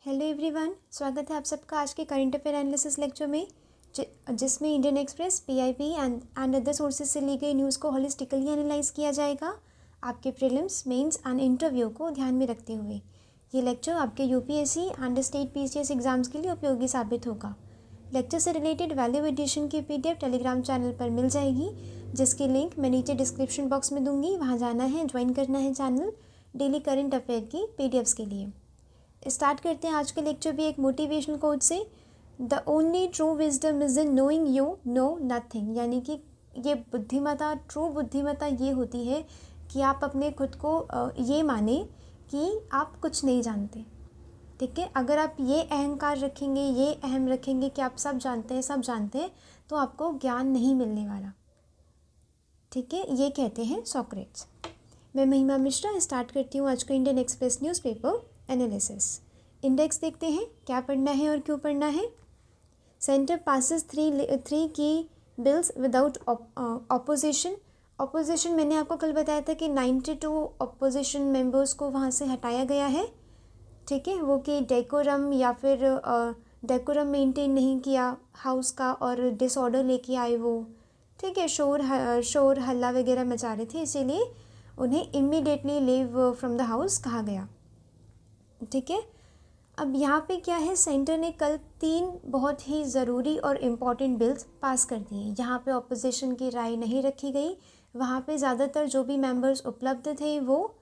Hello everyone, स्वागत है आप सबका आज के करंट अफेयर एनालिसिस लेक्चर में जिसमें Indian express, PIB and other sources से ली गई न्यूज़ को होलिस्टिकली एनालाइज किया जाएगा आपके प्रीलिम्स, मेंस एंड इंटरव्यू को ध्यान में रखते हुए। ये लेक्चर आपके UPSC and state PCS exams के लिए उपयोगी साबित होगा। लेक्चर से रिलेटेड वैल्यू एडिशन की पीडीएफ टेलीग्राम चैनल पर मिल जाएगी, जिसकी लिंक मैं नीचे डिस्क्रिप्शन बॉक्स में दूंगी। वहाँ जाना है, ज्वाइन करना है चैनल डेली करंट अफेयर की पीडीएफ्स के लिए। स्टार्ट करते हैं आज के लेक्चर भी एक मोटिवेशनल कोट से। The only true wisdom is in knowing you know nothing, यानी कि ये बुद्धिमत्ता, ट्रू बुद्धिमत्ता ये होती है कि आप अपने खुद को ये माने कि आप कुछ नहीं जानते। ठीक है, अगर आप ये अहंकार रखेंगे, ये अहम रखेंगे कि आप सब जानते हैं, तो आपको ज्ञान नहीं मिलने वाला। ठीक है, ये कहते हैं सॉक्रेट्स। मैं महिमा मिश्रा स्टार्ट करती हूँ आज का Indian express newspaper analysis. Index देखते हैं क्या पढ़ना है और क्यों पढ़ना है। सेंटर पासिस थ्री की बिल्स विदाउट ऑपोजिशन। ऑपोजिशन मैंने आपको कल बताया था कि 92 ऑपोजिशन मेंबर्स को वहाँ से हटाया गया है। ठीक है, वो कि डेकोरम या फिर डेकोरम मेंटेन नहीं किया हाउस का और डिसऑर्डर लेके आए वो। ठीक है, शोर हल्ला वगैरह मचा रहे थे, इसीलिए उन्हें immediately leave from the house कहा गया। ठीक है, अब यहाँ पे क्या है, सेंटर ने कल 3 बहुत ही ज़रूरी और इम्पॉर्टेंट बिल्स पास कर दिए। यहाँ पे ऑपोजिशन की राय नहीं रखी गई। वहाँ पे ज़्यादातर जो भी मेंबर्स उपलब्ध थे, वो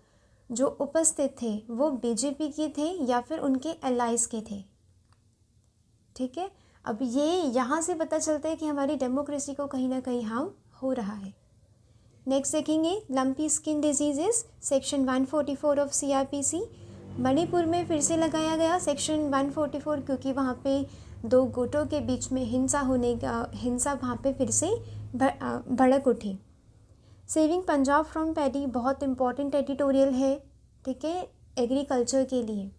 जो उपस्थित थे वो बीजेपी के थे या फिर उनके एलाइज के थे। ठीक है, अब ये यहाँ से पता चलता है कि हमारी डेमोक्रेसी को कहीं ना कहीं हार्म हो रहा है। नेक्स्ट देखेंगे lumpy skin diseases, section 144 of CrPC. Manipur में फिर से लगाया गया सेक्शन 144 क्योंकि वहाँ पे 2 गुटों के बीच में हिंसा वहाँ पे फिर से भड़क उठी। सेविंग पंजाब फ्रॉम पैडी बहुत इम्पॉर्टेंट एडिटोरियल है। ठीक है, एग्रीकल्चर के लिए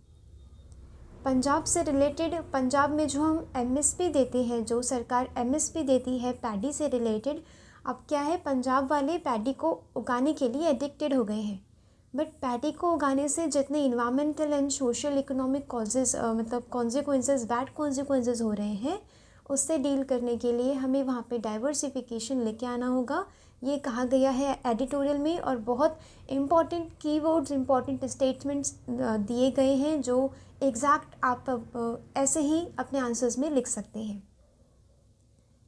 पंजाब से रिलेटेड, पंजाब में जो हम एमएसपी देते हैं, जो सरकार एमएसपी देती है पैडी से रिलेटेड, अब क्या है, पंजाब वाले पैडी को उगाने के लिए एडिक्टेड हो गए हैं। बट पैडी को उगाने से जितने environmental and social economic causes मतलब कॉन्सिक्वेंसेस, बैड कॉन्सिक्वेंसेस हो रहे हैं, उससे डील करने के लिए हमें वहाँ पे डाइवर्सिफिकेशन लेके आना होगा। ये कहा गया है एडिटोरियल में, और बहुत इम्पॉर्टेंट कीवर्ड्स, इम्पॉर्टेंट स्टेटमेंट्स दिए गए हैं जो एग्जैक्ट आप ऐसे ही अपने आंसर्स में लिख सकते हैं।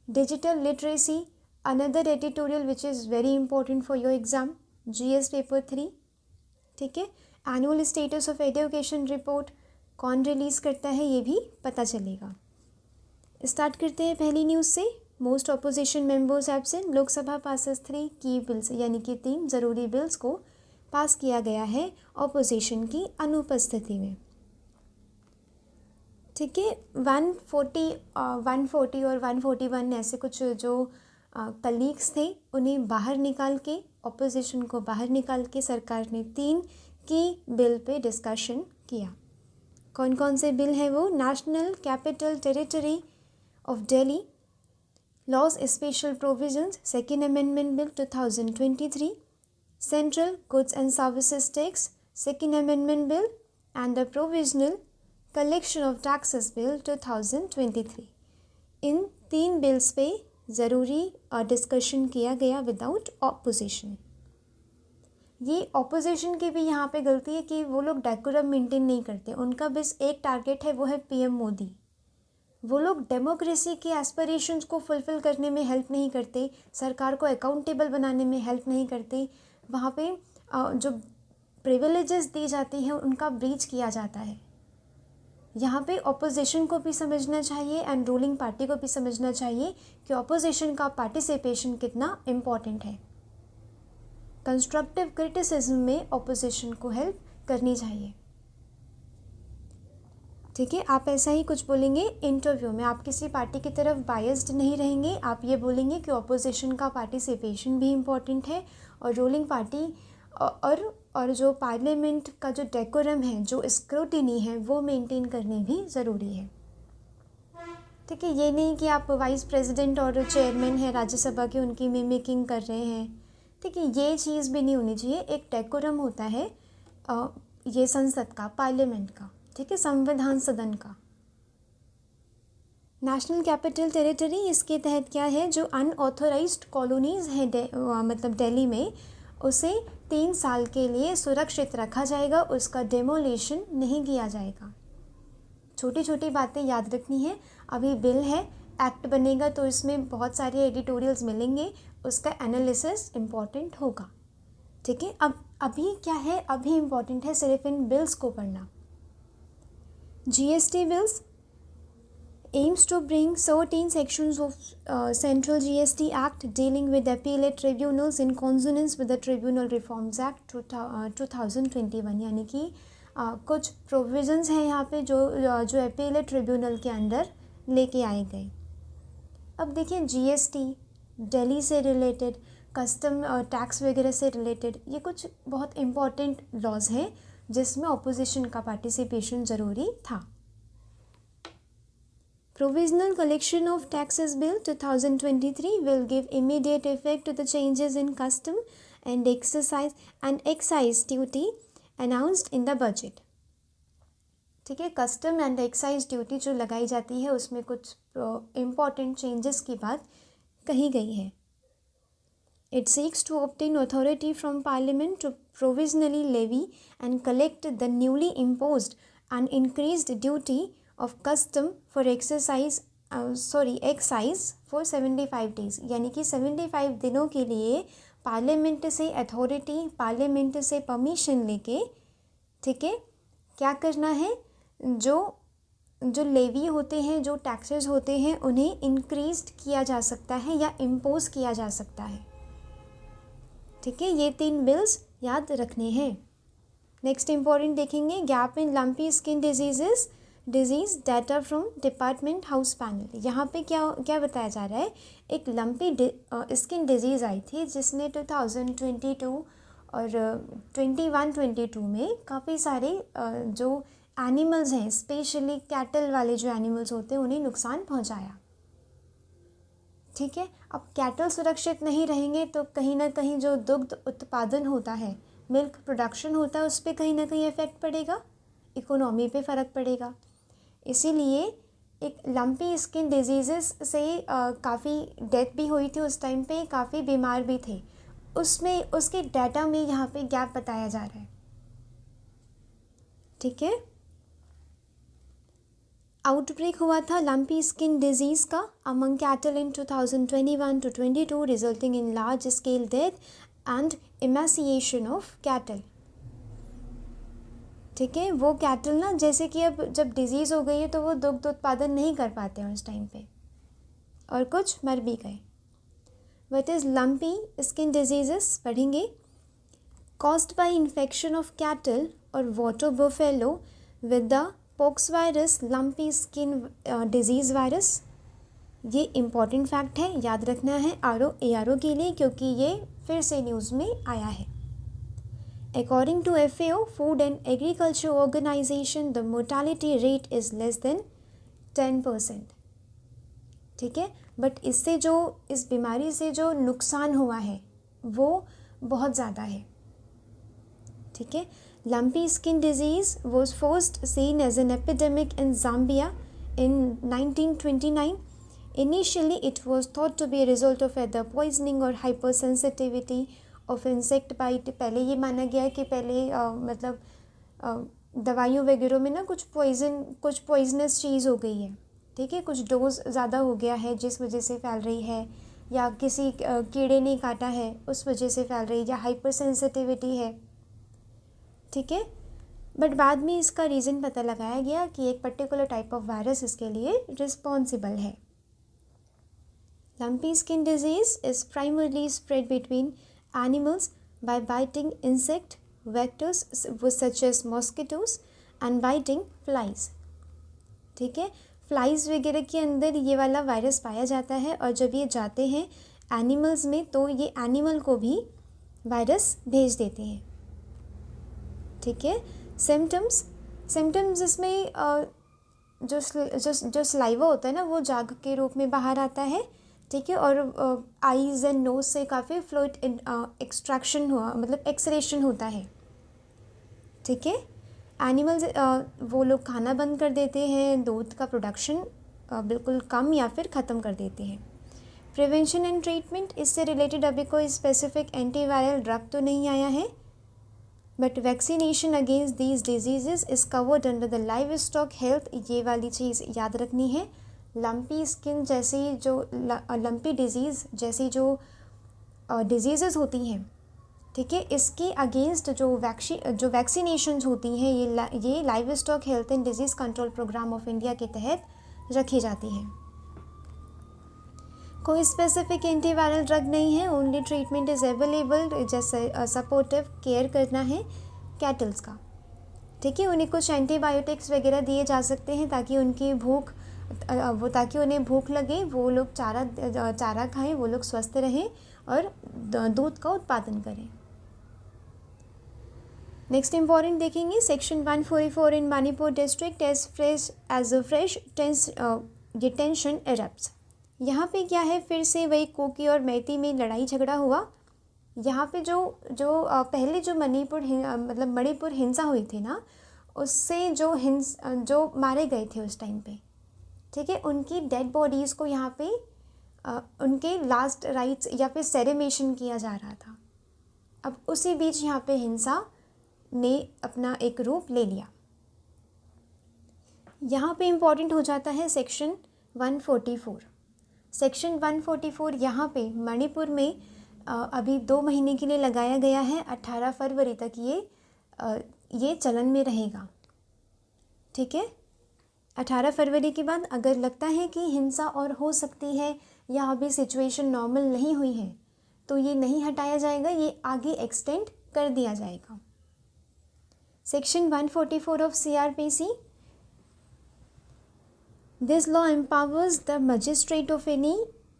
Digital literacy, another editorial which is very important for your exam, GS paper 3। ठीक है, annual status of education report कौन रिलीज़ करता है ये भी पता चलेगा। स्टार्ट करते हैं पहली न्यूज़ से। Most opposition members absent, Lok Sabha passes 3 की बिल्स, यानी कि 3 ज़रूरी बिल्स को पास किया गया है ऑपोजिशन की अनुपस्थिति में। ठीक है, 140 और 141 ऐसे कुछ जो कलीग्स थे, उन्हें बाहर निकाल के, ऑपोजिशन को बाहर निकाल के सरकार ने 3 की बिल पे डिस्कशन किया। कौन कौन से बिल है वो? National capital territory of Delhi laws special provisions, second amendment bill 2023, central goods and services tax, second amendment bill, and the provisional collection of taxes bill 2023। इन 3 बिल्स पे ज़रूरी डिस्कशन किया गया विदाउट ऑपोजिशन। ये ऑपोजिशन की भी यहाँ पे गलती है कि वो लोग डेकोरम मेंटेन नहीं करते। उनका बस एक टारगेट है, वो है पीएम मोदी। वो लोग डेमोक्रेसी के एस्पिरेशंस को फुलफ़िल करने में हेल्प नहीं करते, सरकार को अकाउंटेबल बनाने में हेल्प नहीं करते। वहाँ पे जो प्रिविलेजेस दी जाती हैं उनका ब्रीच किया जाता है। यहाँ पे ऑपोजिशन को भी समझना चाहिए एंड रूलिंग पार्टी को भी समझना चाहिए कि ऑपोजिशन का पार्टिसिपेशन कितना इम्पॉर्टेंट है। कंस्ट्रक्टिव क्रिटिसिज्म में ऑपोजिशन को हेल्प करनी चाहिए। ठीक है, आप ऐसा ही कुछ बोलेंगे इंटरव्यू में, आप किसी पार्टी की तरफ बायस्ड नहीं रहेंगे। आप ये बोलेंगे कि ऑपोजिशन का पार्टिसिपेशन भी इम्पॉर्टेंट है और रूलिंग पार्टी और जो पार्लियामेंट का जो डेकोरम है, जो स्क्रूटिनी है, वो मेंटेन करनी भी ज़रूरी है। ठीक है, ये नहीं कि आप वाइस प्रेसिडेंट और चेयरमैन हैं राज्यसभा के, उनकी मिमिकिंग कर रहे हैं। ठीक है, ये चीज़ भी नहीं होनी चाहिए। एक डेकोरम होता है ये संसद का, पार्लियामेंट का, ठीक है, संविधान सदन का। नेशनल कैपिटल टेरिटरी, इसके तहत क्या है, जो अनऑथोराइज्ड कॉलोनीज़ हैं मतलब दिल्ली में, उसे 3 साल के लिए सुरक्षित रखा जाएगा, उसका डेमोलिशन नहीं किया जाएगा। छोटी छोटी बातें याद रखनी है। अभी बिल है, एक्ट बनेगा तो इसमें बहुत सारे एडिटोरियल्स मिलेंगे, उसका एनालिसिस इम्पॉर्टेंट होगा। ठीक है, अब अभी क्या है, अभी इम्पॉर्टेंट है सिर्फ इन बिल्स को पढ़ना। GST bills aims to bring certain sections of Central GST Act dealing with appellate tribunals in consonance with the Tribunal Reforms Act 2021, यानी कि कुछ प्रोविजंस हैं यहाँ पे जो appellate ट्रिब्यूनल के अंदर लेके आए गए। अब देखिए, GST दिल्ली से रिलेटेड, कस्टम टैक्स वगैरह से रिलेटेड, ये कुछ बहुत इम्पॉर्टेंट लॉज हैं जिसमें ऑपोजिशन का पार्टिसिपेशन ज़रूरी था। Provisional Collection of Taxes Bill 2023 will give immediate effect to the changes in custom and excise duty announced in the budget. ठीक है, कस्टम एंड एक्साइज ड्यूटी जो लगाई जाती है उसमें कुछ इम्पॉर्टेंट चेंजेस की बात कही गई है। It seeks to obtain authority from Parliament to provisionally levy and collect the newly imposed and increased duty of custom for excise for 75 days, यानी कि 75 दिनों के लिए पार्लियामेंट से अथॉरिटी, पार्लियामेंट से परमिशन लेके, ठीक है, क्या करना है, जो लेवी होते हैं, जो टैक्सेस होते हैं, उन्हें इंक्रीज किया जा सकता है या इम्पोज किया जा सकता है। ठीक है, ये 3 बिल्स याद रखने हैं। नेक्स्ट इम्पॉर्टेंट देखेंगे, gap in lumpy skin disease data from department house panel. यहाँ पे क्या बताया जा रहा है, एक लंपी स्किन डिजीज़ आई थी जिसने 2022 और 21-22 में काफ़ी सारे जो एनिमल्स हैं, स्पेशली कैटल वाले जो एनिमल्स होते हैं, उन्हें नुकसान पहुँचाया। ठीक है, अब कैटल सुरक्षित नहीं रहेंगे तो कहीं ना कहीं जो दुग्ध उत्पादन होता है, मिल्क प्रोडक्शन होता है, उस पर कहीं ना कहीं इफ़ेक्ट पड़ेगा, इकोनॉमी पे फ़र्क पड़ेगा। इसीलिए एक लंपी स्किन डिजीज़ से काफ़ी डेथ भी हुई थी उस टाइम पे, काफ़ी बीमार भी थे, उसमें उसके डाटा में यहाँ पे गैप बताया जा रहा है। ठीक है, आउटब्रेक हुआ था लंपी स्किन डिजीज़ का among cattle in 2021-22 resulting in large scale death and emaciation of cattle. ठीक है, वो कैटल ना, जैसे कि अब जब डिजीज़ हो गई है तो वो दुग्ध उत्पादन नहीं कर पाते हैं उस टाइम पे, और कुछ मर भी गए। What is lumpy skin diseases पढ़ेंगे, caused by infection of cattle और water buffalo with the pox virus lumpy skin disease virus. ये इम्पॉर्टेंट फैक्ट है, याद रखना है ARO के लिए, क्योंकि ये फिर से न्यूज़ में आया है। According to FAO, Food and Agriculture Organization, the mortality rate is less than 10%. ठीक है, बट इससे जो इस बीमारी से जो नुकसान हुआ है वो बहुत ज़्यादा है। ठीक है, lumpy skin disease was first seen as an epidemic in Zambia in 1929. Initially, it was thought to be a result of either poisoning or hypersensitivity of insect bite. पहले ये माना गया कि पहले मतलब दवाइयों वगैरह में ना कुछ पॉइजनस चीज़ हो गई है। ठीक है, कुछ डोज ज़्यादा हो गया है जिस वजह से फैल रही है, या किसी कीड़े ने काटा है उस वजह से फैल रही है, या हाइपर सेंसिटिविटी है। ठीक है, बट बाद में इसका रीज़न पता लगाया गया कि एक पर्टिकुलर टाइप ऑफ वायरस इसके लिए रिस्पॉन्सिबल है। Lumpy skin disease is primarily spread between animals by biting insect vectors such as mosquitoes and biting flies. ठीक है, फ्लाइज वगैरह के अंदर ये वाला वायरस पाया जाता है, और जब ये जाते हैं एनिमल्स में तो ये एनिमल को भी वायरस भेज देते हैं। ठीक है, सिम्टम्स इसमें जो स्लाइवा होता है ना, वो जाग के रूप में बाहर आता है। ठीक है, और आईज़ एंड नोज से काफ़ी फ्लूइड एक्सट्रैक्शन हुआ, मतलब एक्सरेशन होता है। ठीक है, एनिमल्स वो लोग खाना बंद कर देते हैं, दूध का प्रोडक्शन बिल्कुल कम या फिर ख़त्म कर देते हैं। प्रिवेंशन एंड ट्रीटमेंट, इससे रिलेटेड अभी कोई स्पेसिफिक एंटीवायरल ड्रग तो नहीं आया है, but vaccination against these disease is covered under the live stock health, ये वाली चीज़ याद रखनी है। लंपी स्किन जैसी जो लंपी डिजीज़ जैसी जो डिजीज़ होती हैं, ठीक है, इसकी अगेंस्ट जो वैक्सीनेशंस होती हैं ये livestock health and disease control programme of India के तहत रखी जाती है। कोई स्पेसिफिक एंटीवायरल ड्रग नहीं है, ओनली ट्रीटमेंट इज़ अवेलेबल, जैसे सपोर्टिव केयर करना है कैटल्स का, ठीक है। उन्हें कुछ एंटीबायोटिक्स वगैरह दिए जा सकते हैं ताकि उनकी ताकि उन्हें भूख लगे, वो लोग चारा खाएं, वो लोग स्वस्थ रहें और दूध का उत्पादन करें। नेक्स्ट इम्पॉर्टेंट देखेंगे section 144 in Manipur district as fresh tension erupts. यहाँ पे क्या है, फिर से वही कुकी और मैती में लड़ाई झगड़ा हुआ। यहाँ पे पहले जो मणिपुर हिंसा हुई थी ना, उससे जो मारे गए थे उस टाइम पे, ठीक है, उनकी डेड बॉडीज़ को यहाँ पे उनके लास्ट राइट्स या फिर सेरेमेशन किया जा रहा था। अब उसी बीच यहाँ पे हिंसा ने अपना एक रूप ले लिया। यहाँ पे इम्पॉर्टेंट हो जाता है सेक्शन 144। सेक्शन 144 यहाँ पे मणिपुर में अभी 2 महीने के लिए लगाया गया है, 18 फरवरी तक ये चलन में रहेगा, ठीक है। 18 फरवरी के बाद अगर लगता है कि हिंसा और हो सकती है या अभी सिचुएशन नॉर्मल नहीं हुई है तो ये नहीं हटाया जाएगा, ये आगे एक्सटेंड कर दिया जाएगा। Section 144 of CRPC, this law empowers the magistrate of any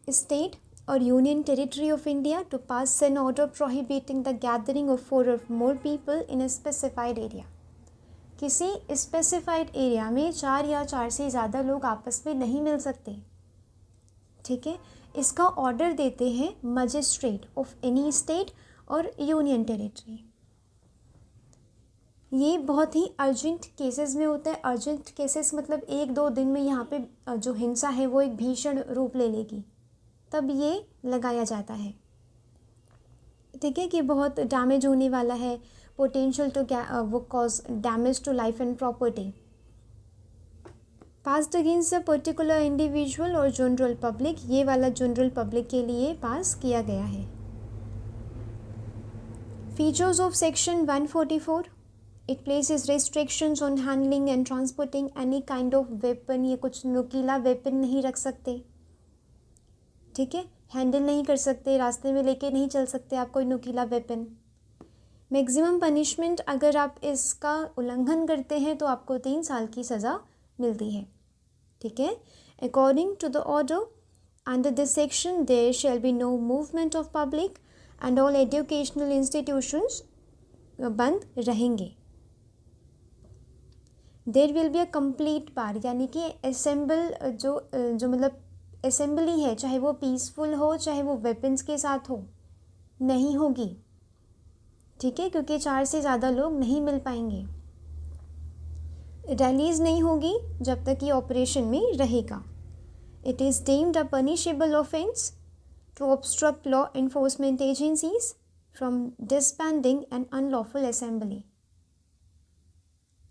state और union territory of India to pass an order prohibiting the gathering of 4 or more people in a specified area. किसी specified area में 4 या 4 से ज़्यादा लोग आपस में नहीं मिल सकते, ठीक है। इसका ऑर्डर देते हैं मजिस्ट्रेट ऑफ एनी स्टेट और यूनियन टेरिटरी। ये बहुत ही अर्जेंट केसेस में होता है। अर्जेंट केसेस मतलब 1-2 दिन में यहाँ पे जो हिंसा है वो एक भीषण रूप ले लेगी, तब ये लगाया जाता है, ठीक है, कि बहुत डैमेज होने वाला है, पोटेंशियल टू वो cause damage to life and property. Passed against a particular individual और जनरल पब्लिक, ये वाला जनरल पब्लिक के लिए पास किया गया है। Features of section 144, it places restrictions on handling and transporting any kind of weapon. ये कुछ नुकीला वेपन नहीं रख सकते, ठीक है, हैंडल नहीं कर सकते, रास्ते में लेके नहीं चल सकते आप कोई नुकीला वेपन। मैक्सिमम पनिशमेंट, अगर आप इसका उल्लंघन करते हैं तो आपको 3 साल की सज़ा मिलती है, ठीक है। According to the order under this section there shall be no movement of public and all educational institutions बंद रहेंगे। There will be a complete bar, यानी कि जो मतलब असेंबली है, चाहे वो पीसफुल हो चाहे वो वेपन्स के साथ हो, नहीं होगी, ठीक है, क्योंकि 4 से ज़्यादा लोग नहीं मिल पाएंगे। रैलीज नहीं होगी जब तक ये ऑपरेशन में रहेगा। It is deemed a punishable offence to obstruct law enforcement agencies from disbanding an unlawful assembly,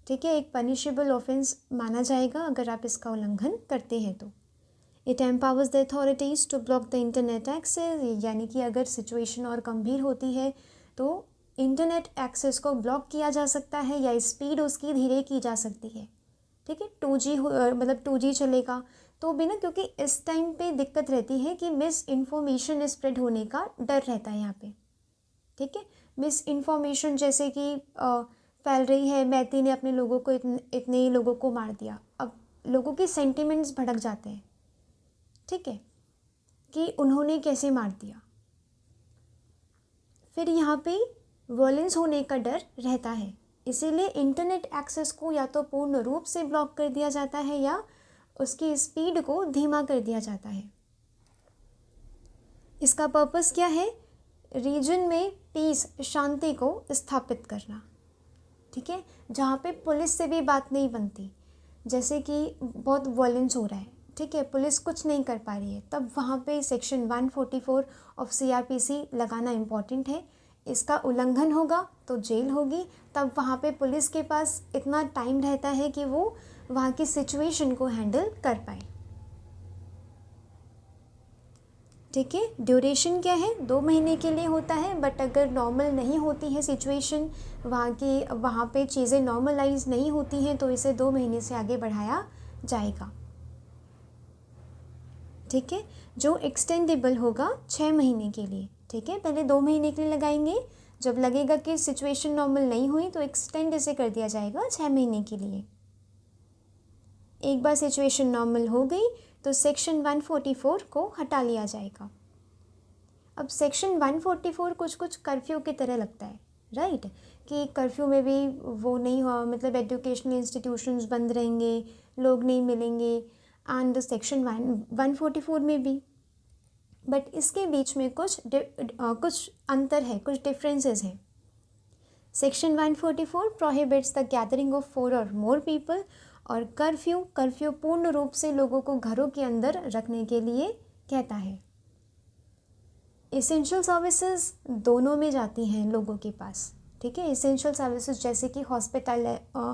ठीक है, एक पनिशेबल ऑफेंस माना जाएगा अगर आप इसका उल्लंघन करते हैं तो। It empowers the authorities to block the internet access, यानी कि अगर सिचुएशन और गंभीर होती है तो इंटरनेट एक्सेस को ब्लॉक किया जा सकता है या स्पीड उसकी धीरे की जा सकती है, ठीक है। 2G चलेगा तो भी ना, क्योंकि इस टाइम पे दिक्कत रहती है कि मिस इन्फॉर्मेशन स्प्रेड होने का डर रहता है यहाँ पे, ठीक है। मिस इन्फॉर्मेशन जैसे कि फैल रही है, मैती ने अपने लोगों को इतने ही लोगों को मार दिया, अब लोगों के सेंटिमेंट्स भड़क जाते हैं, ठीक है, कि उन्होंने कैसे मार दिया। फिर यहाँ पे वॉयलेंस होने का डर रहता है, इसीलिए इंटरनेट एक्सेस को या तो पूर्ण रूप से ब्लॉक कर दिया जाता है या उसकी स्पीड को धीमा कर दिया जाता है। इसका पर्पस क्या है? रीजन में पीस, शांति को स्थापित करना, ठीक है, जहाँ पे पुलिस से भी बात नहीं बनती, जैसे कि बहुत वायलेंस हो रहा है, ठीक है, पुलिस कुछ नहीं कर पा रही है, तब वहाँ पे सेक्शन 144 ऑफ CRPC लगाना इम्पॉर्टेंट है। इसका उल्लंघन होगा तो जेल होगी, तब वहाँ पे पुलिस के पास इतना टाइम रहता है कि वो वहाँ की सिचुएशन को हैंडल कर पाए। ठीक है, ड्यूरेशन क्या है, 2 महीने के लिए होता है, बट अगर नॉर्मल नहीं होती है सिचुएशन, वहाँ पे चीज़ें नॉर्मलाइज नहीं होती हैं, तो इसे 2 महीने से आगे बढ़ाया जाएगा। ठीक है, जो एक्सटेंडेबल होगा 6 महीने के लिए। ठीक है, पहले 2 महीने के लिए लगाएंगे, जब लगेगा कि सिचुएशन नॉर्मल नहीं हुई तो एक्सटेंड इसे कर दिया जाएगा 6 महीने के लिए। एक बार सिचुएशन नॉर्मल हो गई तो सेक्शन 144 को हटा लिया जाएगा। अब सेक्शन 144 कुछ कर्फ्यू की तरह लगता है, राइट, कि कर्फ्यू में भी वो नहीं हुआ, मतलब एजुकेशनल इंस्टीट्यूशंस बंद रहेंगे, लोग नहीं मिलेंगे, एंड सेक्शन 144 में भी, बट इसके बीच में कुछ अंतर है, कुछ डिफरेंसेस हैं। Section 144 prohibits the gathering of 4 और मोर पीपल, और कर्फ्यू पूर्ण रूप से लोगों को घरों के अंदर रखने के लिए कहता है। एसेंशियल सर्विसेज दोनों में जाती हैं लोगों के पास। ठीक है, एसेंशियल सर्विसेज जैसे कि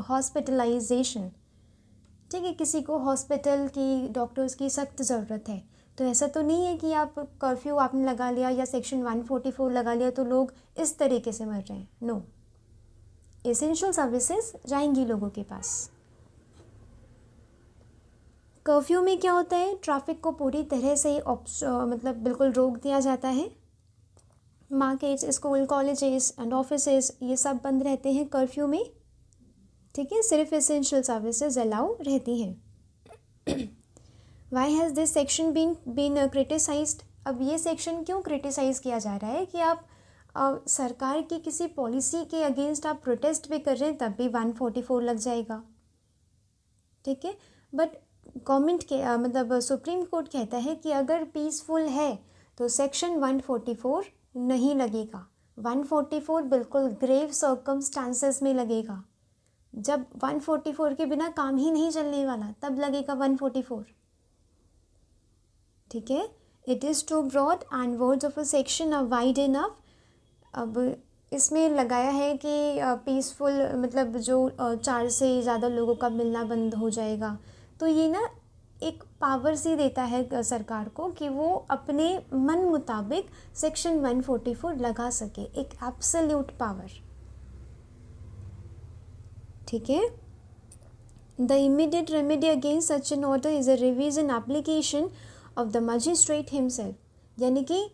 हॉस्पिटलाइजेशन, ठीक है, किसी को हॉस्पिटल की, डॉक्टर्स की सख्त ज़रूरत है, तो ऐसा तो नहीं है कि आप कर्फ्यू आपने लगा लिया या सेक्शन 144 लगा लिया तो लोग इस तरीके से मर रहे हैं। नो, एसेंशियल सर्विसेज जाएंगी लोगों के पास। कर्फ्यू में क्या होता है, ट्रैफिक को पूरी तरह से मतलब बिल्कुल रोक दिया जाता है। Markets, school, colleges and offices ये सब बंद रहते हैं कर्फ्यू में। ठीक है, सिर्फ एसेंशियल सर्विसेज अलाउ रहती हैं। Why has this section been criticised? अब ये सेक्शन क्यों क्रिटिसाइज़ किया जा रहा है कि आप सरकार की किसी पॉलिसी के अगेंस्ट आप प्रोटेस्ट भी कर रहे हैं तब भी 144 लग जाएगा। ठीक है, बट गवर्नमेंट के मतलब सुप्रीम कोर्ट कहता है कि अगर पीसफुल है तो सेक्शन 144 नहीं लगेगा। 144 बिल्कुल ग्रेव सर्कमस्टांसेस में लगेगा, जब 144 के बिना काम ही नहीं चलने वाला तब लगेगा 144। ठीक है, it is too broad and words of a section are wide enough. अब इसमें लगाया है कि पीसफुल मतलब जो 4 से ज़्यादा लोगों का मिलना बंद हो जाएगा, तो ये ना एक पावर सी देता है सरकार को कि वो अपने मन मुताबिक सेक्शन 144 लगा सके, एक एब्सोल्यूट पावर। ठीक है, the immediate remedy against such an order is a revision application of the magistrate himself, यानी कि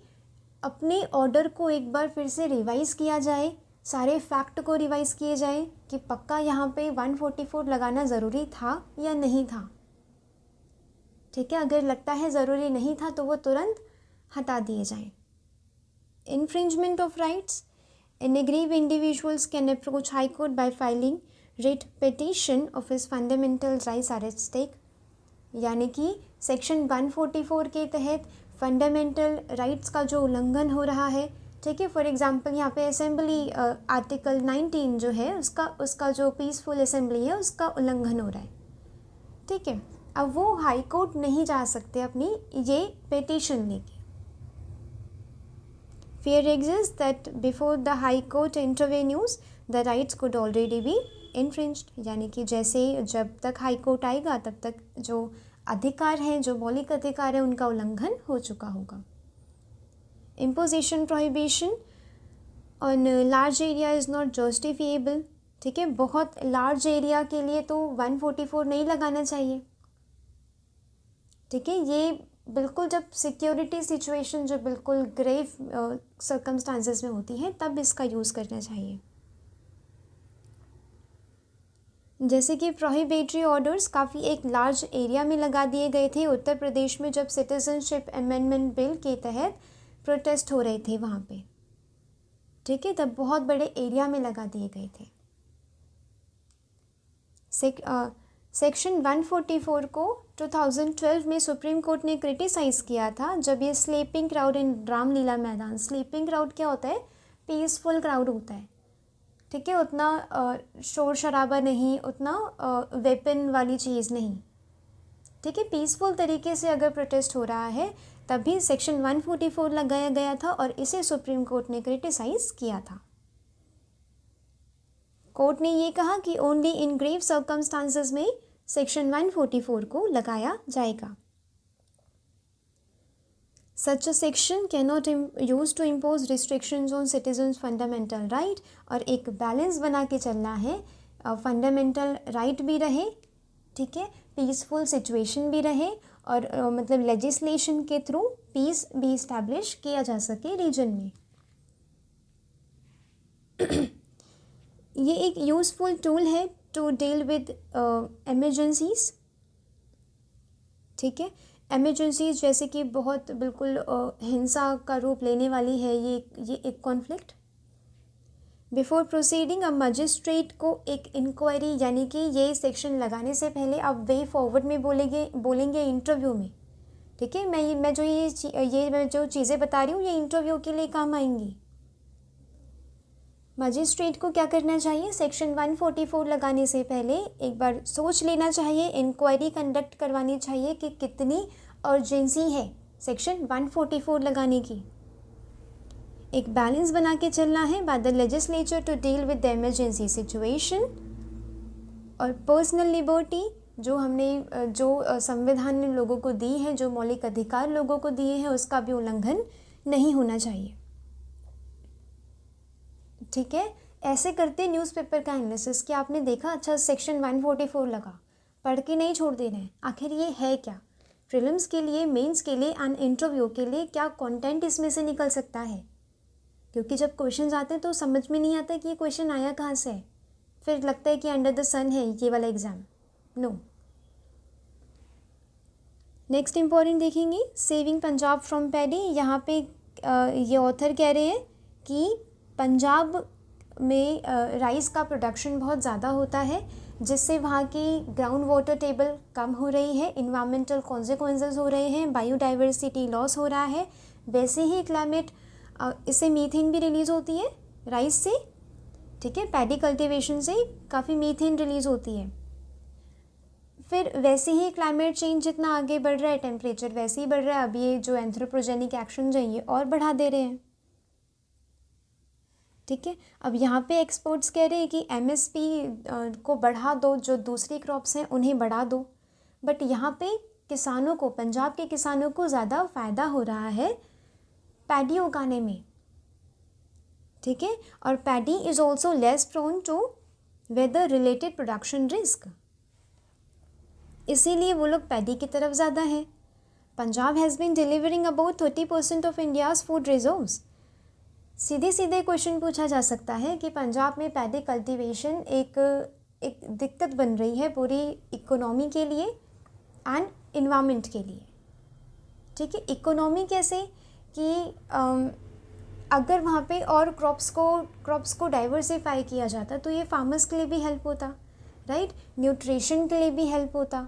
अपने ऑर्डर को एक बार फिर से रिवाइज किया जाए, सारे फैक्ट को रिवाइज किए जाए कि पक्का यहाँ पे 144 लगाना ज़रूरी था या नहीं था। ठीक है, अगर लगता है ज़रूरी नहीं था तो वो तुरंत हटा दिए जाएं। Infringement of rights, an aggrieve individuals can approach high court by filing writ petition of his fundamental rights are at stake, यानी कि सेक्शन 144 के तहत फंडामेंटल राइट्स का जो उल्लंघन हो रहा है, ठीक है, फॉर एग्जांपल यहाँ पे असेंबली आर्टिकल 19 जो है उसका जो पीसफुल असेंबली है उसका उल्लंघन हो रहा है। ठीक है, अब वो हाई कोर्ट नहीं जा सकते अपनी ये पिटीशन लेके। Fear exist that before the high court intervenes the rights could already be infringed, यानी कि जैसे जब तक हाई कोर्ट आएगा तब तक जो अधिकार हैं, जो मौलिक अधिकार है, उनका उल्लंघन हो चुका होगा। Imposition prohibition on large area is not justifiable. ठीक है, बहुत लार्ज एरिया के लिए तो 144 नहीं लगाना चाहिए। ठीक है, ये बिल्कुल जब सिक्योरिटी सिचुएशन जो बिल्कुल ग्रेव सर्कमस्टांसेस में होती है तब इसका यूज़ करना चाहिए। जैसे कि प्रोहिबिटरी ऑर्डर्स काफ़ी एक लार्ज एरिया में लगा दिए गए थे उत्तर प्रदेश में, जब सिटीजनशिप अमेंडमेंट बिल के तहत प्रोटेस्ट हो रहे थे वहाँ पे। ठीक है, तब बहुत बड़े एरिया में लगा दिए गए थे। सेक्शन 144 को 2012 में सुप्रीम कोर्ट ने क्रिटिसाइज़ किया था, जब ये स्लीपिंग क्राउड इन रामलीला मैदान, स्लीपिंग क्राउड क्या होता है, पीसफुल क्राउड होता है, ठीक है, उतना शोर शराबा नहीं, उतना वेपन वाली चीज़ नहीं। ठीक है, पीसफुल तरीके से अगर प्रोटेस्ट हो रहा है तभी सेक्शन 144 लगाया गया था और इसे सुप्रीम कोर्ट ने क्रिटिसाइज किया था। कोर्ट ने ये कहा कि ओनली इन ग्रेव सर्कमस्टांसेस में सेक्शन 144 को लगाया जाएगा। Such a section can not use to impose restrictions on citizens fundamental right. और एक बैलेंस बना के चलना है, फंडामेंटल राइट भी रहे, ठीक है, पीसफुल सिचुएशन भी रहे और मतलब लेजिस्लेशन के थ्रू पीस भी इस्टेब्लिश किया जा सके रीजन में। ये एक यूज़फुल टूल है टू डील विद एमरजेंसीज। ठीक है, एमरजेंसीज जैसे कि बहुत बिल्कुल हिंसा का रूप लेने वाली है ये एक कॉन्फ्लिक्ट। बिफोर प्रोसीडिंग अब मजिस्ट्रेट को एक इंक्वायरी यानी कि ये सेक्शन लगाने से पहले आप वे फॉरवर्ड में बोलेंगे इंटरव्यू में। ठीक है, मैं जो चीज़ें बता रही हूँ ये इंटरव्यू के लिए काम आएंगी। मजिस्ट्रेट को क्या करना चाहिए, सेक्शन 144 लगाने से पहले एक बार सोच लेना चाहिए, इंक्वायरी कंडक्ट करवानी चाहिए कि कितनी अर्जेंसी है सेक्शन 144 लगाने की। एक बैलेंस बना के चलना है by the legislature to deal with the emergency situation. और पर्सनल लिबर्टी जो संविधान ने लोगों को दी है, जो मौलिक अधिकार लोगों को दिए हैं, उसका भी उल्लंघन नहीं होना चाहिए। ठीक है, ऐसे करते न्यूज़पेपर का एनालिसिस कि आपने देखा अच्छा सेक्शन 144 लगा, पढ़ के नहीं छोड़ दे रहे हैं, आखिर ये है क्या, प्रीलिम्स के लिए, मेंस के लिए एंड इंटरव्यू के लिए क्या कंटेंट इसमें से निकल सकता है। क्योंकि जब क्वेश्चंस आते हैं तो समझ में नहीं आता कि ये क्वेश्चन आया कहाँ से है, फिर लगता है कि अंडर द सन है ये वाला एग्ज़ाम। नो। नेक्स्ट इम्पॉर्टेंट देखेंगे, सेविंग पंजाब फ्रॉम पैडी। यहाँ पे ये ऑथर कह रहे हैं कि पंजाब में राइस का प्रोडक्शन बहुत ज़्यादा होता है जिससे वहाँ की ग्राउंड वाटर टेबल कम हो रही है, इन्वायरमेंटल कॉन्सिक्वेंसेस हो रहे हैं, बायोडाइवर्सिटी लॉस हो रहा है। वैसे ही क्लाइमेट, इससे मीथेन भी रिलीज़ होती है राइस से। ठीक है, पैडी कल्टीवेशन से काफ़ी मीथेन रिलीज़ होती है। फिर वैसे ही क्लाइमेट चेंज जितना आगे बढ़ रहा है, टेम्परेचर वैसे ही बढ़ रहा है। अब ये जो एंथ्रोपोजेनिक एक्शन है ये और बढ़ा दे रहे हैं। ठीक है, अब यहाँ पे एक्सपर्ट्स कह रहे हैं कि एमएसपी को बढ़ा दो, जो दूसरी क्रॉप्स हैं उन्हें बढ़ा दो, बट यहाँ पे किसानों को, पंजाब के किसानों को ज़्यादा फ़ायदा हो रहा है पैडी उगाने में। ठीक है, और paddy is also less prone to weather related production risk, इसीलिए वो लोग पैडी की तरफ ज़्यादा है। Punjab has been delivering about 30% of India's food reserves. सीधे सीधे क्वेश्चन पूछा जा सकता है कि पंजाब में पैडी कल्टीवेशन एक दिक्कत बन रही है पूरी इकोनॉमी के लिए एंड इन्वायरमेंट के लिए। ठीक है, इकोनॉमी कैसे कि अगर वहाँ पे और क्रॉप्स को डाइवर्सिफाई किया जाता तो ये फार्मर्स के लिए भी हेल्प होता, राइट, न्यूट्रिशन के लिए भी हेल्प होता।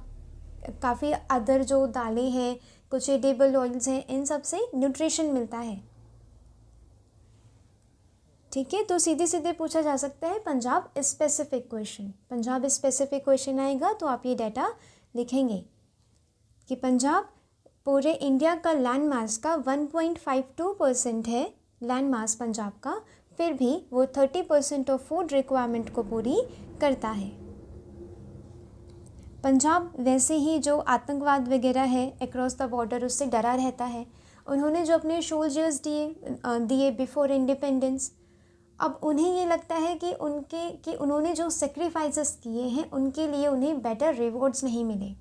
काफ़ी अदर जो दालें हैं, कुछ एडिबल ऑयल्स हैं, इन सब से न्यूट्रिशन मिलता है। ठीक है, तो सीधे सीधे पूछा जा सकता है Punjab specific question. Punjab specific question आएगा तो आप ये डाटा लिखेंगे कि पंजाब पूरे इंडिया का लैंड मास का 1.52% है, लैंड मास पंजाब का, फिर भी वो 30% ऑफ फूड रिक्वायरमेंट को पूरी करता है। पंजाब वैसे ही जो आतंकवाद वगैरह है अक्रॉस द बॉर्डर उससे डरा रहता है। उन्होंने जो अपने सोल्जर्स दिए बिफोर इंडिपेंडेंस, अब उन्हें ये लगता है कि उन्होंने जो सेक्रीफाइसेस किए हैं उनके लिए उन्हें बेटर रिवॉर्ड्स नहीं मिले।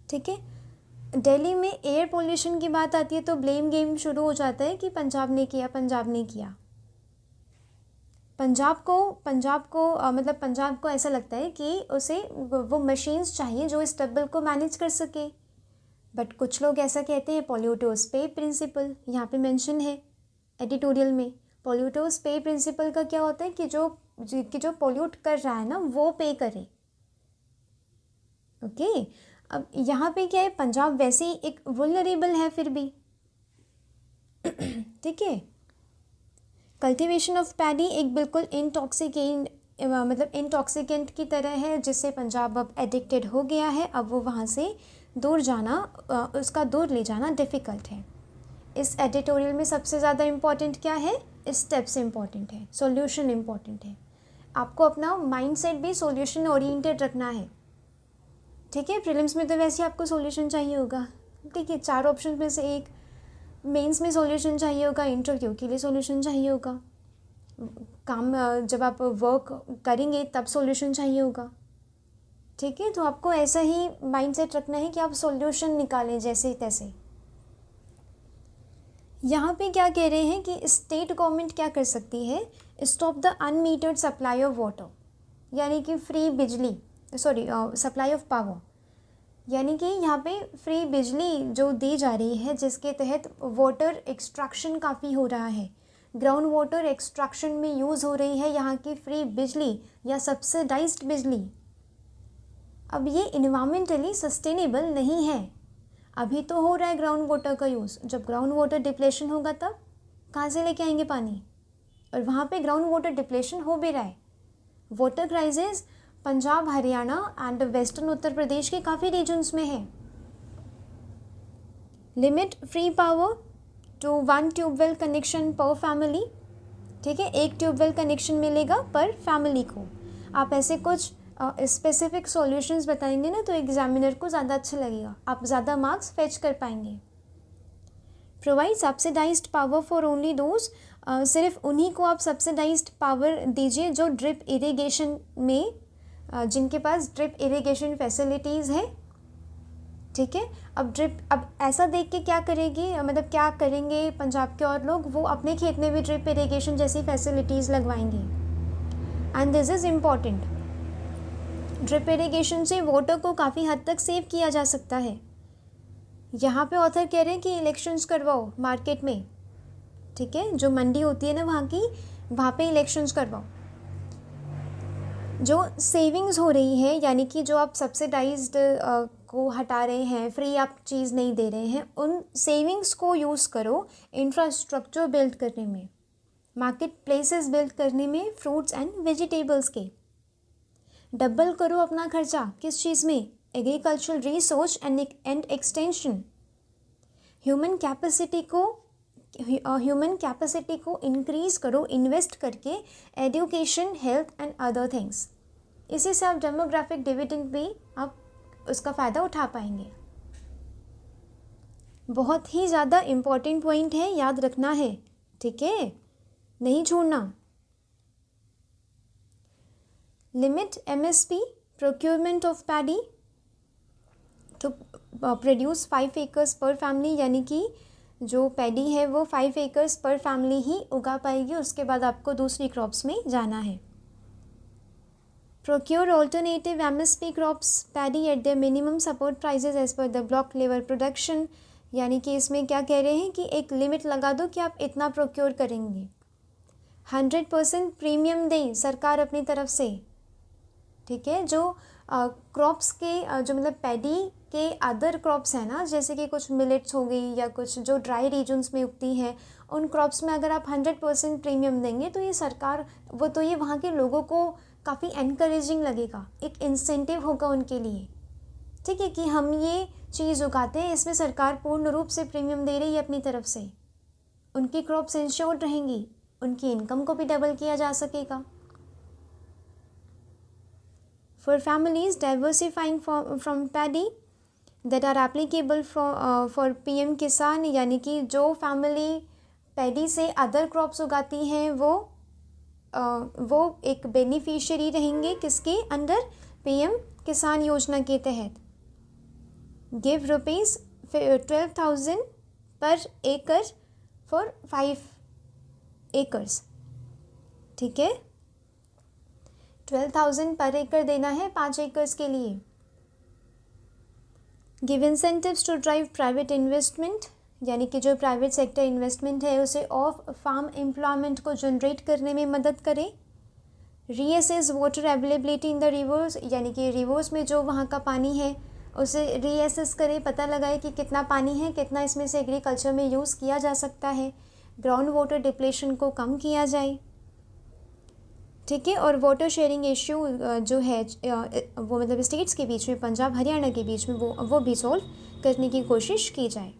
ठीक है, दिल्ली में एयर पोल्यूशन की बात आती है तो ब्लेम गेम शुरू हो जाता है कि पंजाब ने किया, पंजाब ने किया। पंजाब को ऐसा लगता है कि उसे वो मशीन्स चाहिए जो इस ट्रबल को मैनेज कर सके। बट कुछ लोग ऐसा कहते हैं पॉल्यूटर्स पे प्रिंसिपल, यहाँ पे मेंशन है एडिटोरियल में। पॉल्यूटर्स पे प्रिंसिपल का क्या होता है कि जो पॉल्यूट कर रहा है ना वो पे करे। ओके, अब यहाँ पे क्या है, पंजाब वैसे ही एक वुलनरेबल है फिर भी। ठीक है, कल्टीवेशन ऑफ पैडी एक बिल्कुल इंटॉक्सिकेंट की तरह है, जिससे पंजाब अब एडिक्टेड हो गया है। अब वो वहाँ से दूर जाना, उसका दूर ले जाना डिफ़िकल्ट है। इस एडिटोरियल में सबसे ज़्यादा इम्पॉर्टेंट क्या है? स्टेप्स इम्पॉर्टेंट है, सॉल्यूशन इम्पॉर्टेंट है। आपको अपना माइंडसेट भी सॉल्यूशन ओरिएंटेड रखना है, ठीक है। प्रीलिम्स में तो वैसे आपको सॉल्यूशन चाहिए होगा, ठीक है। 4 ऑप्शन में से एक, मेंस में सॉल्यूशन चाहिए होगा, इंटरव्यू के लिए सॉल्यूशन चाहिए होगा, काम जब आप वर्क करेंगे तब सॉल्यूशन चाहिए होगा, ठीक है। तो आपको ऐसा ही माइंडसेट रखना है कि आप सॉल्यूशन निकालें जैसे तैसे। यहाँ पे क्या कह रहे हैं कि स्टेट गवर्नमेंट क्या कर सकती है? Stop the unmetered supply of water, यानी कि फ्री बिजली, सप्लाई ऑफ पावर, यानी कि यहाँ पे फ्री बिजली जो दी जा रही है, जिसके तहत वाटर एक्सट्रैक्शन काफ़ी हो रहा है, ग्राउंड वाटर एक्सट्रैक्शन में यूज़ हो रही है यहाँ की फ्री बिजली या सब्सिडाइज्ड बिजली। अब ये इन्वायरमेंटली सस्टेनेबल नहीं है। अभी तो हो रहा है ग्राउंड वाटर का यूज़, जब ग्राउंड वाटर डिप्लेशन होगा तब कहाँ से लेके आएंगे पानी? और वहाँ पे ग्राउंड वाटर डिप्लेशन हो भी रहा है। Water crisis Punjab, Haryana and western Uttar Pradesh के काफ़ी रीजन्स में है। Limit free power to 1 tubewell connection per family, ठीक है। 1 ट्यूबवेल कनेक्शन मिलेगा पर फैमिली को। आप ऐसे कुछ स्पेसिफिक सॉल्यूशंस बताएंगे ना, तो एग्जामिनर को ज़्यादा अच्छा लगेगा, आप ज़्यादा मार्क्स फेच कर पाएंगे। Provide subsidised power for only those, सिर्फ उन्हीं को आप सब्सिडाइज्ड पावर दीजिए जो ड्रिप इरिगेशन में, जिनके पास ड्रिप इरिगेशन फैसिलिटीज़ है, ठीक है। अब ऐसा देख के क्या करेगी, मतलब क्या करेंगे पंजाब के और लोग, वो अपने खेत में भी ड्रिप इरिगेशन जैसी फैसिलिटीज़ लगवाएंगे। And this is important. Drip irrigation से वाटर को काफ़ी हद तक सेव किया जा सकता है। यहाँ पे ऑथर कह रहे हैं कि इलेक्शंस करवाओ मार्केट में, ठीक है, जो मंडी होती है ना वहाँ की, वहाँ पे इलेक्शंस करवाओ। जो सेविंग्स हो रही है, यानी कि जो आप सब्सिडाइज्ड को हटा रहे हैं, फ्री आप चीज़ नहीं दे रहे हैं, उन सेविंग्स को यूज़ करो इंफ्रास्ट्रक्चर बिल्ड करने में, मार्केट प्लेसेस बिल्ड करने में, फ्रूट्स एंड वेजिटेबल्स के। डबल करो अपना खर्चा, किस चीज़ में? Agricultural research and extension. Human capacity को इंक्रीज़ करो इन्वेस्ट करके, education, health and other things. इसी से आप डेमोग्राफिक डिविडेंड भी आप उसका फ़ायदा उठा पाएंगे। बहुत ही ज़्यादा इम्पॉर्टेंट पॉइंट है, याद रखना है, ठीक है, नहीं छोड़ना। Limit MSP procurement of paddy to produce 5 acres per family, यानी कि जो पैडी है वो 5 एकर्स पर फैमिली ही उगा पाएगी, उसके बाद आपको दूसरी क्रॉप्स में जाना है। Procure alternative MSP crops paddy at the minimum support prices as per the block level production, यानी कि इसमें क्या कह रहे हैं कि एक लिमिट लगा दो कि आप इतना प्रोक्योर करेंगे। 100% प्रीमियम दें सरकार अपनी तरफ से, ठीक है। जो क्रॉप्स के जो मतलब पैडी के अदर क्रॉप्स हैं ना, जैसे कि कुछ मिलेट्स हो गई या कुछ जो ड्राई रीजन्स में उगती हैं, उन क्रॉप्स में अगर आप 100% प्रीमियम देंगे तो ये सरकार तो ये वहाँ के लोगों को काफ़ी एनकरेजिंग लगेगा, एक इंसेंटिव होगा उनके लिए, ठीक है, कि हम ये चीज़ उगाते हैं, इसमें सरकार पूर्ण रूप से प्रीमियम दे रही है अपनी तरफ से। उनकी क्रॉप्स इंश्योर्ड रहेंगी, उनकी इनकम को भी डबल किया जा सकेगा। For families diversifying from paddy that are applicable for PM किसान, यानी कि जो फैमिली पैडी से अदर क्रॉप्स उगाती हैं वो एक बेनिफिशियरी रहेंगे किसके अंडर? PM किसान योजना के तहत। गिव ₹12,000 पर एकड़ फॉर 5 एकर्स, ठीक है, 12,000 पर एकड़ देना है 5 एकर्स के लिए। Give incentives to drive private investment, यानी कि जो प्राइवेट सेक्टर इन्वेस्टमेंट है उसे ऑफ फार्म एम्प्लॉयमेंट को जनरेट करने में मदद करें। Reassess water availability in the rivers, यानी कि रिवर्स में जो वहाँ का पानी है उसे रीअसेस करें, पता लगाए कि कितना पानी है, कितना इसमें से एग्रीकल्चर में यूज़ किया जा सकता है। ग्राउंड वाटर डिप्लेशन को कम किया जाए, ठीक है। और वाटर शेयरिंग इश्यू जो है वो मतलब स्टेट्स के बीच में, पंजाब हरियाणा के बीच में, वो भी सॉल्व करने की कोशिश की जाए।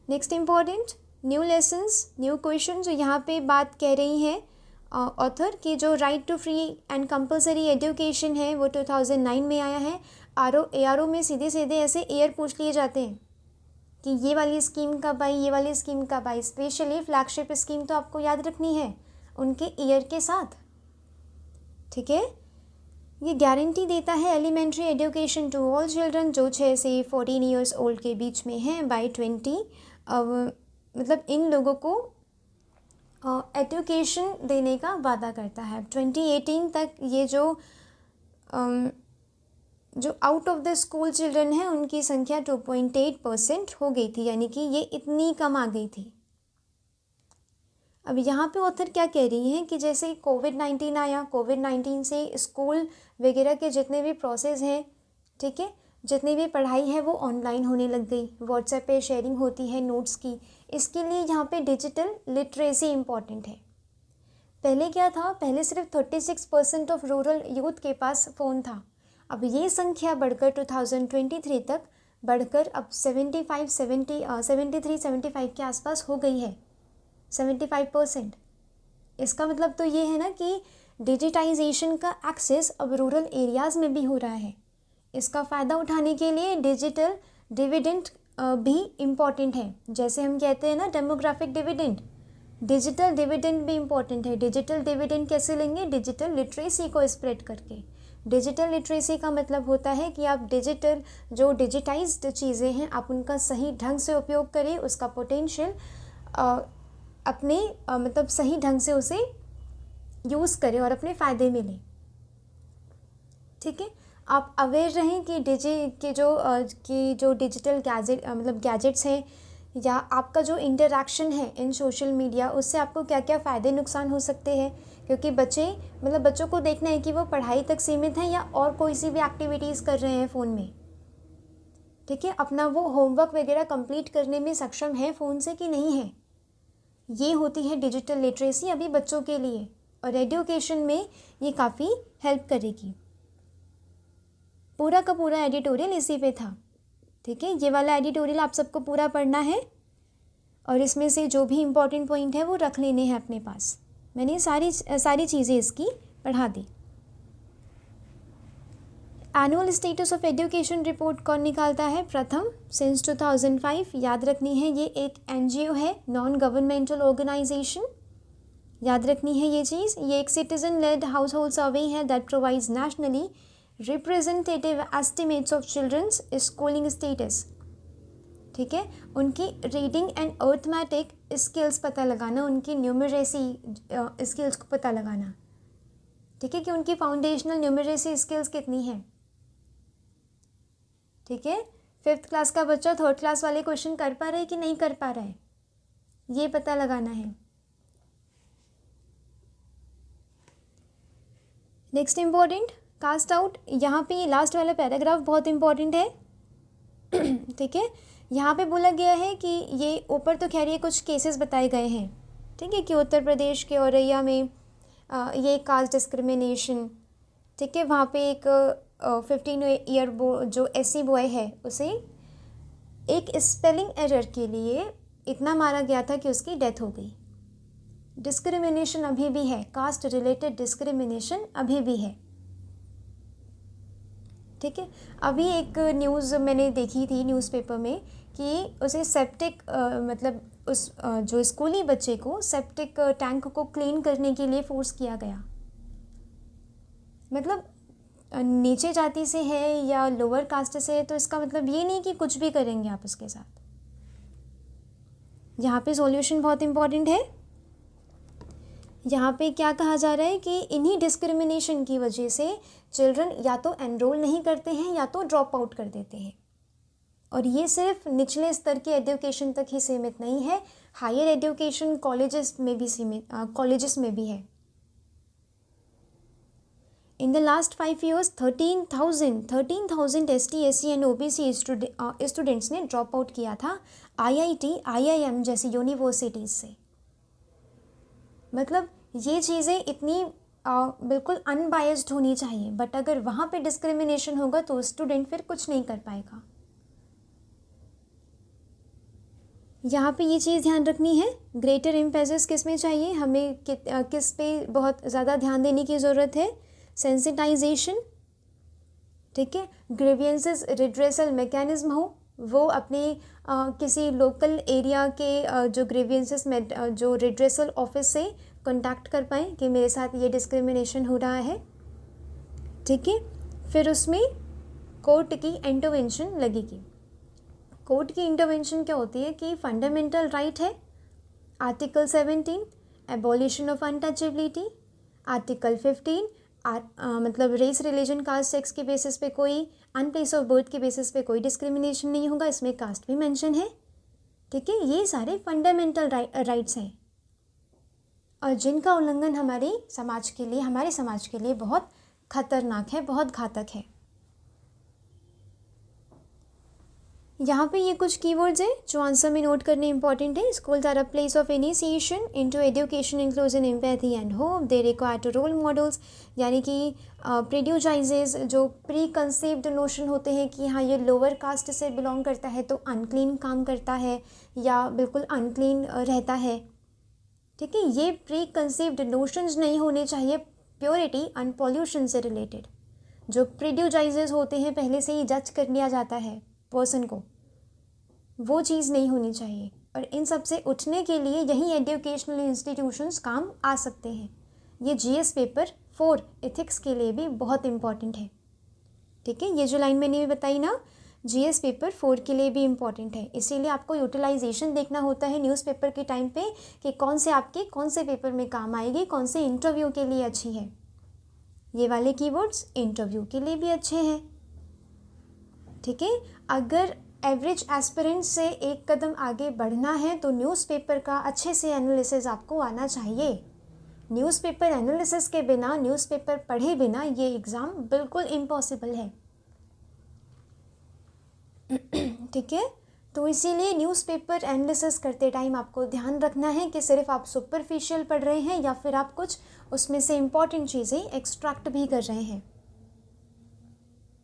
Next important, new lessons, new question जो यहाँ पे बात कह रही हैं ऑथर कि जो right to free and compulsory education है वो 2009 में आया है। ARO में सीधे सीधे ऐसे ईयर पूछ लिए जाते हैं कि ये वाली स्कीम कब आई, ये वाली स्कीम कब आई। स्पेशली फ्लैगशिप स्कीम तो आपको याद रखनी है उनके ईयर के साथ, ठीक है। ये गारंटी देता है elementary education to all children जो 6 से 14 ईयर्स ओल्ड के बीच में हैं बाय 20। मतलब इन लोगों को एजुकेशन देने का वादा करता है। 2018 तक ये जो out of the school children हैं उनकी संख्या 2.8% हो गई थी, यानी कि ये इतनी कम आ गई थी। अब यहाँ पे ऑथर क्या कह रही हैं कि जैसे कोविड-19 आया, कोविड-19 से स्कूल वगैरह के जितने भी प्रोसेस हैं, ठीक है, जितनी भी पढ़ाई है वो ऑनलाइन होने लग गई। व्हाट्सएप पे शेयरिंग होती है नोट्स की। इसके लिए यहाँ पे डिजिटल लिटरेसी इम्पॉर्टेंट है। पहले क्या था, पहले सिर्फ 36% ऑफ रूरल यूथ के पास फ़ोन था। अब ये संख्या बढ़कर 2023 तक बढ़कर अब 73-75 के आसपास हो गई है, 75%। इसका मतलब तो ये है ना कि डिजिटाइजेशन का एक्सेस अब रूरल एरियाज़ में भी हो रहा है। इसका फ़ायदा उठाने के लिए डिजिटल डिविडेंड भी इम्पॉर्टेंट है। जैसे हम कहते हैं ना डेमोग्राफिक डिविडेंड, डिजिटल डिविडेंड भी इम्पॉर्टेंट है। डिजिटल डिविडेंड कैसे लेंगे? डिजिटल लिटरेसी को स्प्रेड करके। डिजिटल लिटरेसी का मतलब होता है कि आप जो डिजिटाइज्ड चीज़ें हैं आप उनका सही ढंग से उपयोग करें, उसका पोटेंशियल अपने मतलब सही ढंग से उसे यूज़ करें और अपने फ़ायदे में लें, ठीक है। आप अवेयर रहें कि जो डिजिटल गैजेट्स हैं या आपका जो इंटरेक्शन है इन सोशल मीडिया, उससे आपको क्या क्या फ़ायदे नुकसान हो सकते हैं। क्योंकि बच्चों को देखना है कि वो पढ़ाई तक सीमित हैं या और कोई सी भी एक्टिविटीज़ कर रहे हैं फ़ोन में, ठीक है। अपना वो होमवर्क वगैरह कंप्लीट करने में सक्षम है फ़ोन से कि नहीं है। ये होती है डिजिटल लिटरेसी अभी बच्चों के लिए, और एजुकेशन में ये काफ़ी हेल्प करेगी। पूरा का पूरा एडिटोरियल इसी पे था, ठीक है। ये वाला एडिटोरियल आप सबको पूरा पढ़ना है और इसमें से जो भी इम्पोर्टेंट पॉइंट है वो रख लेने हैं अपने पास। मैंने सारी चीज़ें इसकी पढ़ा दी। Annual status of education report कौन निकालता है? प्रथम, सिंस 2005। याद रखनी है ये एक NGO है, नॉन गवर्नमेंटल ऑर्गेनाइजेशन। याद रखनी है ये चीज़। ये एक citizen led household survey है that provides nationally representative estimates of childrens schooling status, ठीक है। उनकी रीडिंग एंड अर्थमेटिक स्किल्स पता लगाना, उनकी न्यूमरेसी स्किल्स को पता लगाना, ठीक है, कि उनकी फाउंडेशनल न्यूमरेसी स्किल्स कितनी है, ठीक है। 5th क्लास का बच्चा 3rd क्लास वाले क्वेश्चन कर पा रहा है कि नहीं कर पा रहा है, ये पता लगाना है। Next important, cast out. यहाँ पे ये लास्ट वाला पैराग्राफ बहुत इंपॉर्टेंट है, ठीक है। यहाँ पे बोला गया है कि ये ऊपर तो खैर ये कुछ केसेस बताए गए हैं, ठीक है, कि उत्तर प्रदेश के औरैया में ये कास्ट डिस्क्रिमिनेशन, ठीक है। वहाँ पे एक 15 ईयर जो SC बॉय है उसे एक स्पेलिंग एरर के लिए इतना मारा गया था कि उसकी डेथ हो गई। डिस्क्रिमिनेशन अभी भी है, कास्ट रिलेटेड डिस्क्रिमिनेशन अभी भी है, ठीक है। अभी एक न्यूज़ मैंने देखी थी न्यूज़पेपर में कि उसे सेप्टिक मतलब उस जो स्कूली बच्चे को सेप्टिक टैंक को क्लीन करने के लिए फोर्स किया गया। मतलब नीचे जाति से है या लोअर कास्ट से है तो इसका मतलब ये नहीं कि कुछ भी करेंगे आप उसके साथ। यहाँ पे सॉल्यूशन बहुत इम्पॉर्टेंट है। यहाँ पे क्या कहा जा रहा है कि इन्हीं डिस्क्रिमिनेशन की वजह से चिल्ड्रन या तो एनरोल नहीं करते हैं या तो ड्रॉप आउट कर देते हैं। और ये सिर्फ निचले स्तर के एजुकेशन तक ही सीमित नहीं है, हायर एजुकेशन कॉलेजेस में भी है। In the last 5 years 13,000 ST SC and OBC students ने ड्रॉप आउट किया था IIT IIM जैसी यूनिवर्सिटीज़ से। मतलब ये चीज़ें इतनी बिल्कुल अनबायस्ड होनी चाहिए, बट अगर वहाँ पे डिस्क्रिमिनेशन होगा तो स्टूडेंट फिर कुछ नहीं कर पाएगा। यहाँ पे ये चीज़ ध्यान रखनी है, ग्रेटर एम्फेसिस किस में चाहिए, हमें किस पे बहुत ज़्यादा ध्यान देने की ज़रूरत है, सेंसिटाइजेशन, ठीक है। ग्रीवियंसेस रिड्रेसल मैकेनिज्म हो, वो अपने किसी लोकल एरिया के जो ग्रीवियंसेस में जो रिड्रेसल ऑफिस से कांटेक्ट कर पाएँ कि मेरे साथ ये डिस्क्रिमिनेशन हो रहा है, ठीक है। फिर उसमें कोर्ट की इंटरवेंशन लगेगी। कोर्ट की इंटरवेंशन क्या होती है कि फंडामेंटल राइट है, article 17 abolition of untouchability, article 15 मतलब रेस रिलीजन कास्ट सेक्स के बेसिस पे कोई अनप्लेस ऑफ बर्थ के बेसिस पे कोई डिस्क्रिमिनेशन नहीं होगा, इसमें कास्ट भी मेंशन है, ठीक है। ये सारे फंडामेंटल राइट्स हैं और जिनका उल्लंघन हमारे समाज के लिए बहुत खतरनाक है, बहुत घातक है। यहाँ पे ये कुछ कीवर्ड्स हैं जो आंसर में नोट करने इंपॉर्टेंट है। Schools are a place of initiation into education inclusion empathy and hope, they require to role models, यानी कि प्रेड्यूजाइजेस जो प्री कंसीव्ड नोशन होते हैं कि हाँ ये लोअर कास्ट से बिलोंग करता है तो अनक्लीन काम करता है या बिल्कुल अनक्लीन रहता है, ठीक है। ये प्री कंसीव्ड नोशंस नहीं होने चाहिए प्योरिटी एंड पॉल्यूशन से रिलेटेड। जो प्रेड्यूजाइजेस होते हैं पहले से ही जज कर लिया जाता है पर्सन को, वो चीज़ नहीं होनी चाहिए। और इन सब से उठने के लिए यही एजुकेशनल इंस्टीट्यूशंस काम आ सकते हैं। ये GS पेपर 4 एथिक्स के लिए भी बहुत इम्पॉर्टेंट है, ठीक है। ये जो लाइन मैंने बताई ना, GS पेपर 4 के लिए भी इम्पॉर्टेंट है, इसीलिए आपको यूटिलाइजेशन देखना होता है न्यूज़पेपर के टाइम पे कि कौन से पेपर में काम आएगी, कौन से इंटरव्यू के लिए अच्छी है। ये वाले कीवर्ड्स इंटरव्यू के लिए भी अच्छे हैं, ठीक है। अगर एवरेज एस्पिरेंट से एक कदम आगे बढ़ना है तो न्यूज़पेपर का अच्छे से एनालिसिस आपको आना चाहिए। न्यूज़पेपर एनालिसिस के बिना, न्यूज़पेपर पढ़े बिना ये एग्ज़ाम बिल्कुल इम्पॉसिबल है, ठीक है। तो इसीलिए न्यूज़पेपर एनालिसिस करते टाइम आपको ध्यान रखना है कि सिर्फ आप सुपरफिशियल पढ़ रहे हैं या फिर आप कुछ उसमें से इम्पॉर्टेंट चीज़ें एक्सट्रैक्ट भी कर रहे हैं।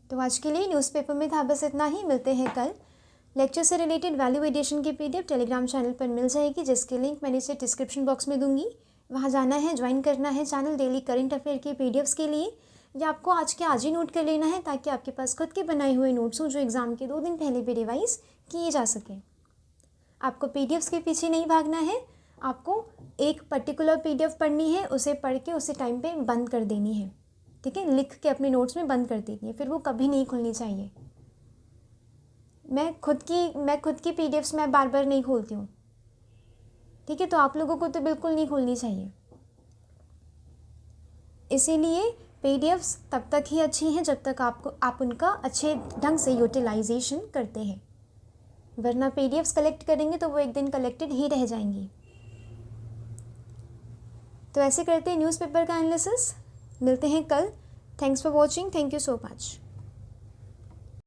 तो आज के लिए न्यूज़पेपर में था बस इतना ही। मिलते हैं कल। लेक्चर से रिलेटेड वैल्यू एडिशन की PDF टेलीग्राम चैनल पर मिल जाएगी, जिसकी लिंक मैंने इसे डिस्क्रिप्शन बॉक्स में दूंगी। वहाँ जाना है, ज्वाइन करना है चैनल डेली करंट अफेयर की PDFs के लिए, या आपको आज ही नोट कर लेना है ताकि आपके पास खुद के बनाए हुए नोट्स हों जो एग्ज़ाम के 2 दिन पहले भी रिवाइज़ किए जा सकें। आपको PDFs के पीछे नहीं भागना है, आपको एक पर्टिकुलर PDF पढ़नी है, उसे पढ़ के उसे टाइम पर बंद कर देनी है, ठीक है। लिख के अपने नोट्स में बंद कर देनी है, फिर वो कभी नहीं खुलनी चाहिए। मैं खुद की PDFs मैं बार बार नहीं खोलती हूँ, ठीक है। तो आप लोगों को तो बिल्कुल नहीं खोलनी चाहिए। इसीलिए PDFs तब तक ही अच्छी हैं जब तक आप उनका अच्छे ढंग से यूटिलाइजेशन करते हैं, वरना PDFs कलेक्ट करेंगे तो वो एक दिन कलेक्टेड ही रह जाएंगी। तो ऐसे करते हैं न्यूज़पेपर का एनालिसिस। मिलते हैं कल। Thanks for watching. Thank you so much.